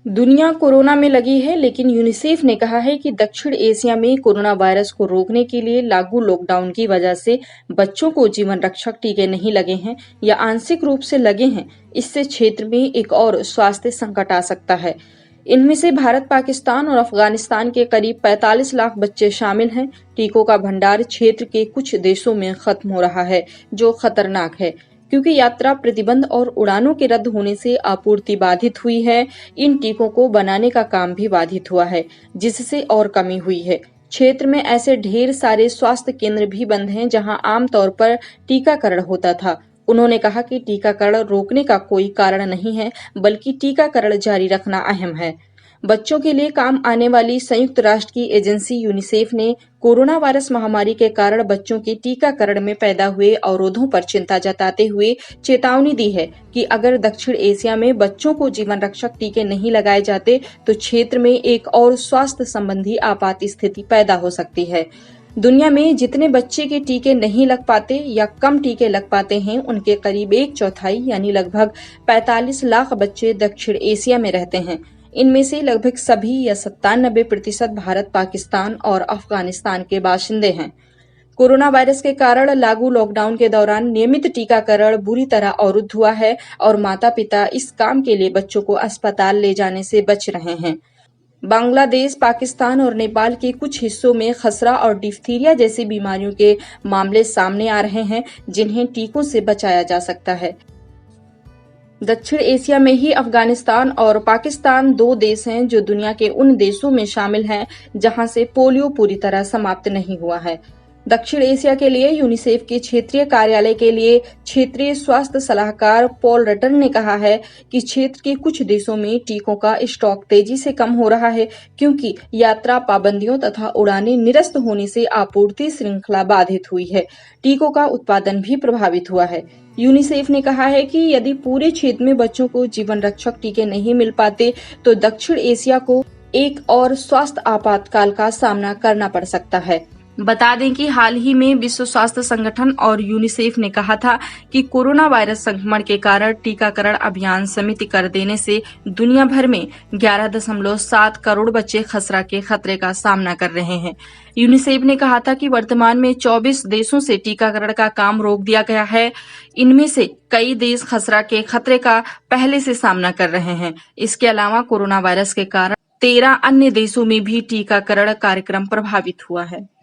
दुनिया कोरोना में लगी है, लेकिन यूनिसेफ ने कहा है कि दक्षिण एशिया में कोरोना वायरस को रोकने के लिए लागू लॉकडाउन की वजह से बच्चों को जीवन रक्षक टीके नहीं लगे हैं या आंशिक रूप से लगे हैं। इससे क्षेत्र में एक और स्वास्थ्य संकट आ सकता है। इनमें से भारत, पाकिस्तान और अफगानिस्तान के करीब 45 लाख बच्चे शामिल हैं। टीकों का भंडार क्षेत्र के कुछ देशों में खत्म हो रहा है, जो खतरनाक है, क्योंकि यात्रा प्रतिबंध और उड़ानों के रद्द होने से आपूर्ति बाधित हुई है। इन टीकों को बनाने का काम भी बाधित हुआ है, जिससे और कमी हुई है। क्षेत्र में ऐसे ढेर सारे स्वास्थ्य केंद्र भी बंद हैं, जहां आमतौर पर टीकाकरण होता था। उन्होंने कहा कि टीकाकरण रोकने का कोई कारण नहीं है, बल्कि टीकाकरण जारी रखना अहम है। बच्चों के लिए काम आने वाली संयुक्त राष्ट्र की एजेंसी यूनिसेफ ने कोरोना वायरस महामारी के कारण बच्चों के टीकाकरण में पैदा हुए अवरोधों पर चिंता जताते हुए चेतावनी दी है कि अगर दक्षिण एशिया में बच्चों को जीवन रक्षक टीके नहीं लगाए जाते तो क्षेत्र में एक और स्वास्थ्य संबंधी आपात स्थिति पैदा हो सकती है। दुनिया में जितने बच्चे के टीके नहीं लग पाते या कम टीके लग पाते हैं, उनके करीब 1/4 यानी लगभग 45 लाख बच्चे दक्षिण एशिया में रहते हैं। इनमें से लगभग सभी या 97% भारत, पाकिस्तान और अफगानिस्तान के बाशिंदे हैं। कोरोना वायरस के कारण लागू लॉकडाउन के दौरान नियमित टीकाकरण बुरी तरह अवरुद्ध हुआ है और माता-पिता इस काम के लिए बच्चों को अस्पताल ले जाने से बच रहे हैं। बांग्लादेश, पाकिस्तान और नेपाल के कुछ हिस्सों में खसरा और डिफ्थीरिया जैसी बीमारियों के मामले सामने आ रहे हैं, जिन्हें टीकों से बचाया जा सकता है। दक्षिण एशिया में ही अफगानिस्तान और पाकिस्तान 2 देश हैं जो दुनिया के उन देशों में शामिल हैं जहां से पोलियो पूरी तरह समाप्त नहीं हुआ है। दक्षिण एशिया के लिए यूनिसेफ के क्षेत्रीय कार्यालय के लिए क्षेत्रीय स्वास्थ्य सलाहकार पॉल रटन ने कहा है कि क्षेत्र के कुछ देशों में टीकों का स्टॉक तेजी से कम हो रहा है, क्योंकि यात्रा पाबंदियों तथा उड़ानें निरस्त होने से आपूर्ति श्रृंखला बाधित हुई है। टीकों का उत्पादन भी प्रभावित हुआ है। यूनिसेफ ने कहा है कि यदि पूरे क्षेत्र में बच्चों को जीवन रक्षक टीके नहीं मिल पाते तो दक्षिण एशिया को एक और स्वास्थ्य आपातकाल का सामना करना पड़ सकता है। बता दें कि हाल ही में विश्व स्वास्थ्य संगठन और यूनिसेफ ने कहा था कि कोरोना वायरस संक्रमण के कारण टीकाकरण अभियान सीमित कर देने से दुनिया भर में 11.7 करोड़ बच्चे खसरा के खतरे का सामना कर रहे हैं। यूनिसेफ ने कहा था कि वर्तमान में 24 देशों से टीकाकरण का काम रोक दिया गया है। इनमें से कई देश खसरा के खतरे का पहले से सामना कर रहे हैं। इसके अलावा कोरोना वायरस के कारण 13 अन्य देशों में भी टीकाकरण कार्यक्रम प्रभावित हुआ है।